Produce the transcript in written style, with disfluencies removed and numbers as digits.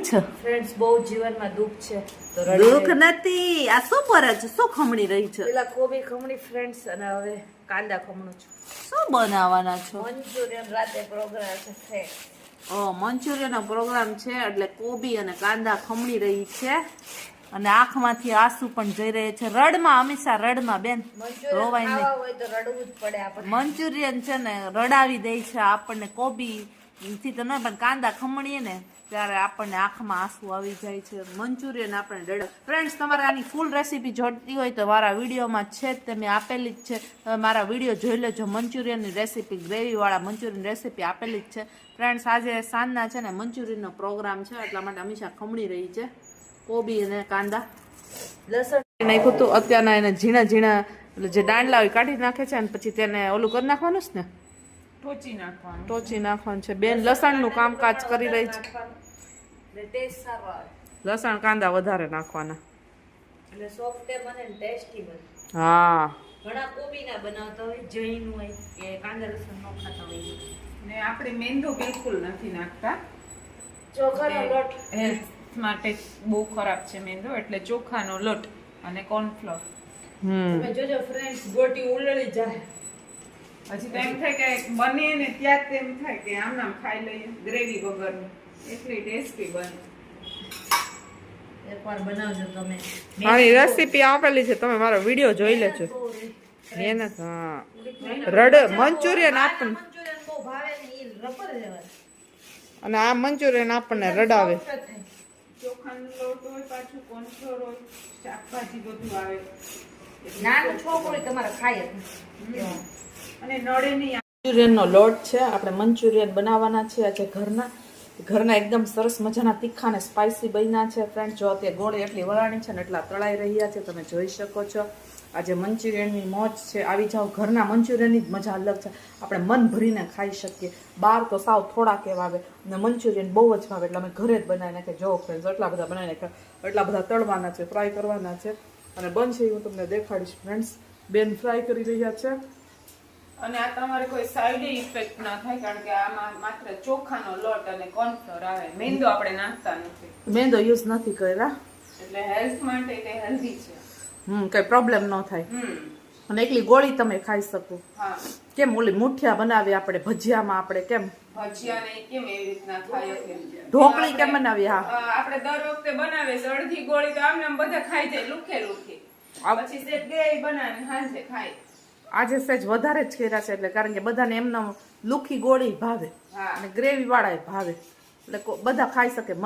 છે ફ્રેન્ડ્સ બહુ જીવનમાં દુઃખ છે તો દુઃખ નથી આ શું પર છે શું ખમણી રહી છે પેલા કોબી ખમણી ફ્રેન્ડ્સ અને હવે કાંદા ખમણું છું શું બનાવવાના છો મંચુરિયન રાતે પ્રોગ્રામ છે ફ્રેન્ડ્સ ઓ મંચુરિયન નો પ્રોગ્રામ છે એટલે કોબી અને કાંદા ખમણી રહી છે અને આંખમાંથી આંસુ પણ જઈ રહે છે રડમાં હંમેશા રડમાં બેન રોવાય નહીં હોય તો રડવું જ પડે આપણે મંચુરિયન છે ને રડાવી દે છે આપણને કોબી થી તો ન પણ કાંદા ખમણીએ ને ત્યારે આપણને આંખમાં આંસુ આવી જાય છે મંચુરિયન આપણે રડ ફ્રેન્ડ્સ તમારે આની ફૂલ રેસીપી જોઈતી હોય તો મારા વિડીયોમાં છે જ તમે આપેલી જ છે તમે મારા વિડીયો જોઈ લેજો મંચુરિયનની રેસીપી ગ્રેવીવાળા મંચુરિયન રેસીપી આપેલી જ છે ફ્રેન્ડ્સ આજે સાંજના છે ને મંચુરિયનનો પ્રોગ્રામ છે એટલા માટે હંમેશા ખમણી રહી છે કોબી અને કાંદા લસણ નાખ્યું હતું અત્યારના એને ઝીણા ઝીણા જે દાંડલા હોય કાઢી નાખે છે અને પછી તેને ઓલું કરી નાખવાનું છે ને ટોચી નાખવાનું છે બેન લસણનું કામકાજ કરી રહી છે ટેસ્ટ સારો આવે લસણ કાંદા વધારે નાખવાના એટલે સોફ્ટ બને ને ટેસ્ટી બને હા ઘણા કોબી ના બનાવતા હોય જૈન હોય કે કાંદા લસણ ન ખાતા હોય ને આપણે મેંદો બિલકુલ નથી નાખતા ચોખાનો લોટ હેલ્થ માટે બહુ ખરાબ છે મેંદો એટલે ચોખાનો લોટ અને કોર્નફ્લોર તમે જોજો ફ્રેન્ડ્સ ગોટી ઉલળી જાય હજી તો એમ થાય કે બને ને ત્યાં જ એમ થાય કે આમ નામ ખાઈ લઈએ ગ્રેવી વગરની એટલી ટેસ્ટી બને એકવાર બનાવજો તમે મારી રેસીપી આપેલી છે તમે મારો વિડીયો જોઈ લેજો એને હા રડ મંચુરિયન આપણને મંચુરિયન બહુ ભાવે ને ઈ રબર લેવાય અને આ મંચુરિયન આપણને રડાવે ચોખાનો લોટ હોય પાછું કોર્નફ્લોર હોય શાકભાજી બધું આવે નાનું છોકરું તમારે ખાય જ અને નડે નહીં મંચુરિયનનો લોટ છે આપણે મંચુરિયન બનાવવાના છે આજે ઘરના એકદમ સરસ મજાના તીખા અને સ્પાઇસી બન્યા છે ફ્રેન્ડ જો અત્યારે ગોળી એટલી વરાણી છે ને એટલા તળાઈ રહ્યા છે તમે જોઈ શકો છો આજે મંચુરિયનની મોજ છે આવી જાઓ ઘરના મંચુરિયનની જ મજા અલગ છે આપણે મન ભરીને ખાઈ શકીએ બહાર તો સાવ થોડા કેવા આવે અને મંચુરિયન બહુ જ ભાવે એટલે અમે ઘરે જ બનાવી નાખીએ જો ફ્રેન્ડ્સ એટલા બધા બનાવી નાખ્યા એટલા બધા તળવાના છે ફ્રાય કરવાના છે અને બનશે હું તમને દેખાડીશ ફ્રેન્ડ્સ બેન ફ્રાય કરી રહ્યા છે અને આ તમારે કોઈ સાઈડ ઇફેક્ટ ના થાય કારણ કે આમાં માત્ર ચોખાનો લોટ અને કોર્નફ્લોર આવે મેંદો આપણે નાખતા નથી મેંદો યુઝ નથી કર્યા એટલે હેલ્થ માટે તે હેલ્ધી છે કઈ પ્રોબ્લેમ ન થાય અને એકલી ગોળી તમે ખાઈ શકો હા કેમ ઓલી મુઠિયા બનાવી આપણે ભજીયામાં આપણે કેમ ભજીયા ને કેમ એવી રીતના ખાય ઢોકળી કેમ બનાવી હા આપણે દર વખતે બનાવે છે અડધી ગોળી તો આમને આમ બધા ખાઈ જાય લુખે લુખે પછી સેજ ગ્રેવી બનાવીને હાંજે ખાય આજે સહેજ વધારે જ કર્યા છે એટલે કારણ કે બધાને એમને લુખી ગોળી ભાવે અને ગ્રેવી વાળા ભાવે એટલે બધા ખાઈ શકે મન